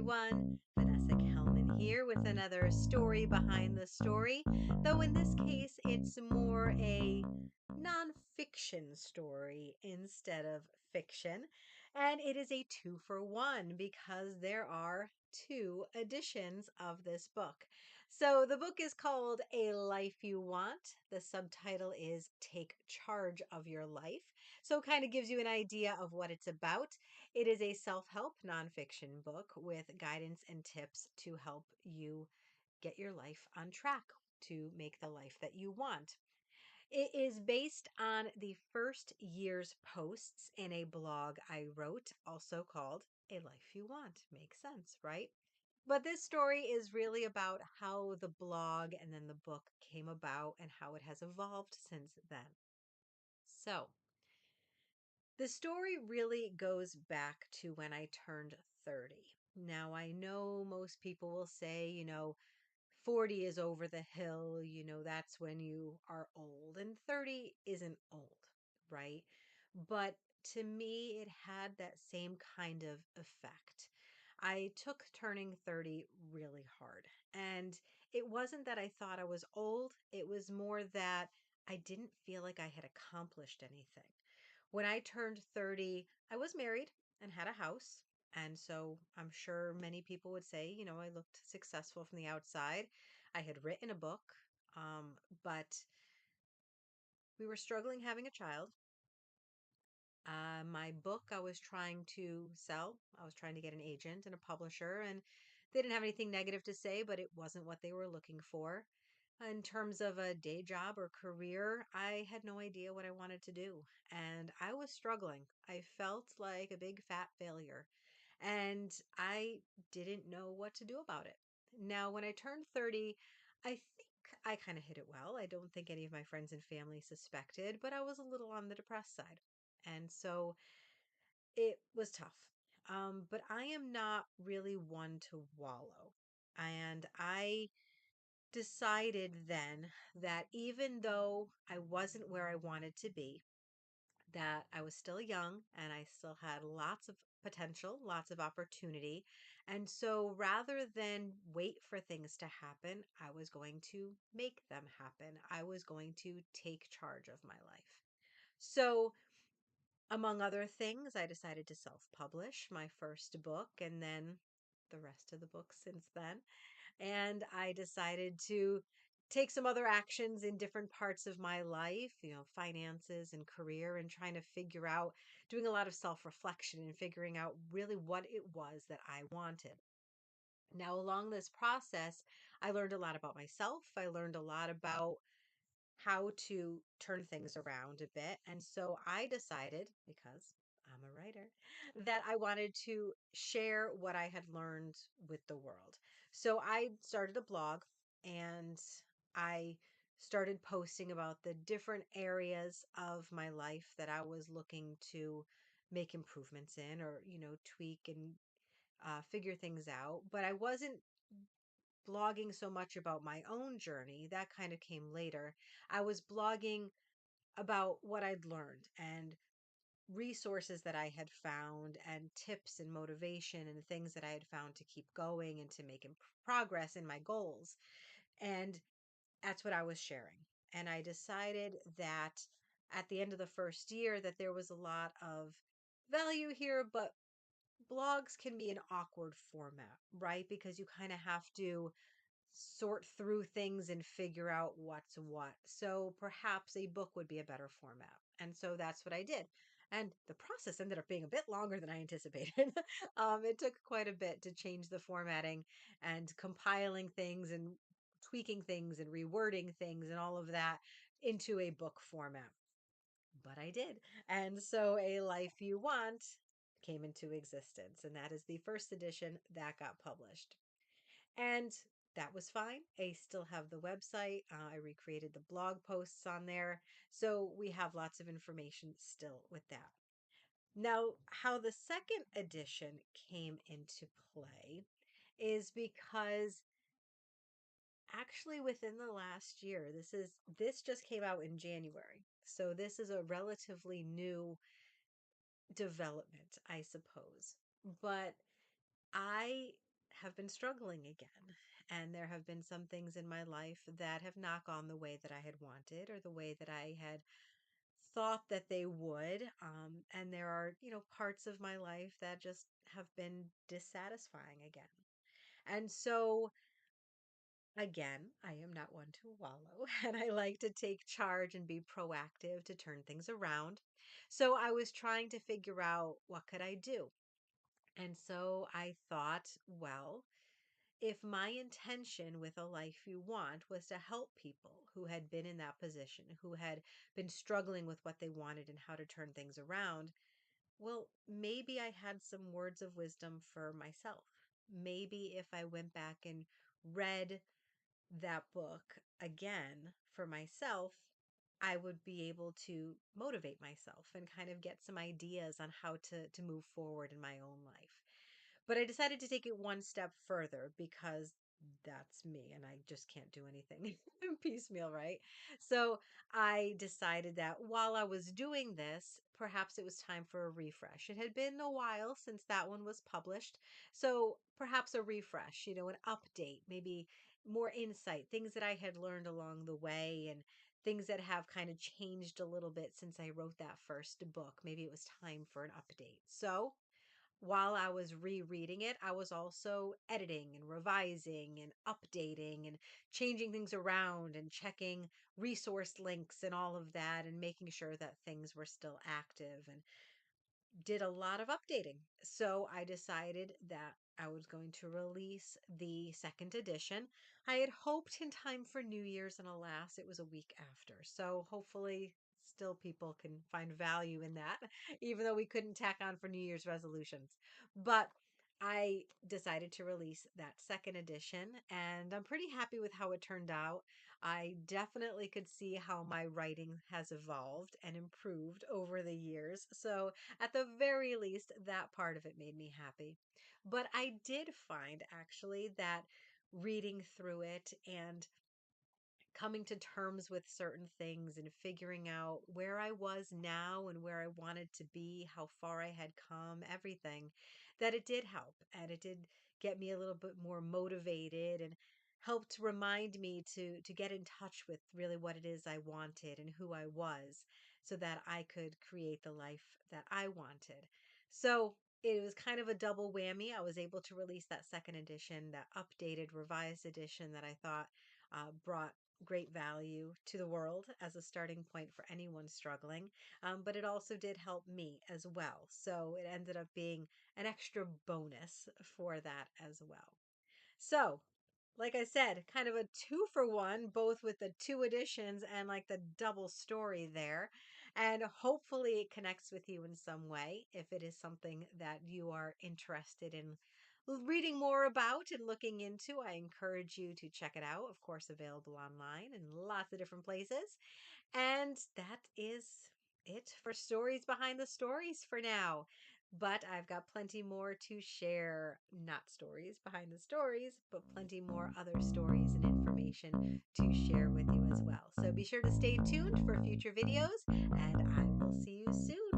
everyone. Vanessa Kelman here with another story behind the story. Though in this case, it's more a nonfiction story instead of fiction. And it is a two for one because there are two editions of this book. So the book is called A Life You Want. The subtitle is Take Charge of Your Life. So it kind of gives you an idea of what it's about. It is a self help nonfiction book with guidance and tips to help you get your life on track to make the life that you want. It is based on the first year's posts in a blog I wrote, also called A Life You Want. Makes sense, right? But this story is really about how the blog and then the book came about and how it has evolved since then. So, the story really goes back to when I turned 30. Now, I know most people will say, 40 is over the hill, that's when you are old, and 30 isn't old, right? But to me, it had that same kind of effect. I took turning 30 really hard. And it wasn't that I thought I was old, it was more that I didn't feel like I had accomplished anything. When I turned 30, I was married and had a house. And so I'm sure many people would say, I looked successful from the outside. I had written a book, but we were struggling having a child. My book, I was trying to sell. I was trying to get an agent and a publisher, and they didn't have anything negative to say, but it wasn't what they were looking for. In terms of a day job or career, I had no idea what I wanted to do, and I was struggling. I felt like a big fat failure, and I didn't know what to do about it. Now, when I turned 30, I think I kind of hit it well. I don't think any of my friends and family suspected, but I was a little on the depressed side. And so it was tough. But I am not really one to wallow. And I decided then that even though I wasn't where I wanted to be, that I was still young and I still had lots of potential, lots of opportunity. And so rather than wait for things to happen, I was going to make them happen. I was going to take charge of my life. So, among other things, I decided to self publish my first book and then the rest of the books since then. And I decided to take some other actions in different parts of my life, finances and career, and trying to figure out, doing a lot of self reflection and figuring out really what it was that I wanted. Now, along this process, I learned a lot about myself. I learned a lot about how to turn things around a bit. And so I decided, because I'm a writer, that I wanted to share what I had learned with the world. So I started a blog and I started posting about the different areas of my life that I was looking to make improvements in or, tweak and figure things out. But I wasn't blogging so much about my own journey. That kind of came later. I was blogging about what I'd learned and resources that I had found and tips and motivation and things that I had found to keep going and to make progress in my goals. And that's what I was sharing. And I decided that at the end of the first year that there was a lot of value here, but blogs can be an awkward format, right? Because you kind of have to sort through things and figure out what's what. So perhaps a book would be a better format. And so that's what I did. And the process ended up being a bit longer than I anticipated. It took quite a bit to change the formatting and compiling things and tweaking things and rewording things and all of that into a book format. But I did. And so A Life You Want came into existence. And that is the first edition that got published. And that was fine. I still have the website. I recreated the blog posts on there. So we have lots of information still with that. Now, how the second edition came into play is because actually within the last year, this just came out in January. So this is a relatively new development, I suppose. But I have been struggling again. And there have been some things in my life that have not gone the way that I had wanted or the way that I had thought that they would. And there are, parts of my life that just have been dissatisfying again. And so, again, I am not one to wallow, and I like to take charge and be proactive to turn things around. So I was trying to figure out what could I do. And so I thought, well, if my intention with a life you want was to help people who had been in that position, who had been struggling with what they wanted and how to turn things around, well, maybe I had some words of wisdom for myself. Maybe if I went back and read that book again for myself, I would be able to motivate myself and kind of get some ideas on how to move forward in my own life. But I decided to take it one step further because that's me and I just can't do anything piecemeal, right? So I decided that while I was doing this, perhaps it was time for a refresh. It had been a while since that one was published. So perhaps a refresh, an update, maybe more insight, things that I had learned along the way and things that have kind of changed a little bit since I wrote that first book. Maybe it was time for an update. So while I was rereading it, I was also editing and revising and updating and changing things around and checking resource links and all of that and making sure that things were still active and did a lot of updating. So I decided that I was going to release the second edition. I had hoped in time for New Year's, and alas, it was a week after. So hopefully, still people can find value in that, even though we couldn't tack on for New Year's resolutions. But I decided to release that second edition, and I'm pretty happy with how it turned out. I definitely could see how my writing has evolved and improved over the years. So at the very least, that part of it made me happy. But I did find actually that reading through it and coming to terms with certain things and figuring out where I was now and where I wanted to be, how far I had come, everything, that it did help and it did get me a little bit more motivated and helped remind me to get in touch with really what it is I wanted and who I was so that I could create the life that I wanted. So it was kind of a double whammy. I was able to release that second edition, that updated, revised edition that I thought brought great value to the world as a starting point for anyone struggling. But it also did help me as well. So it ended up being an extra bonus for that as well. So, like I said, kind of a two for one, both with the two editions and like the double story there. And hopefully it connects with you in some way if it is something that you are interested in reading more about and looking into. I encourage you to check it out. Of course, available online in lots of different places. And that is it for Stories Behind the Stories for now. But I've got plenty more to share. Not stories behind the stories, but plenty more other stories and information to share with you as well. So be sure to stay tuned for future videos, and I will see you soon.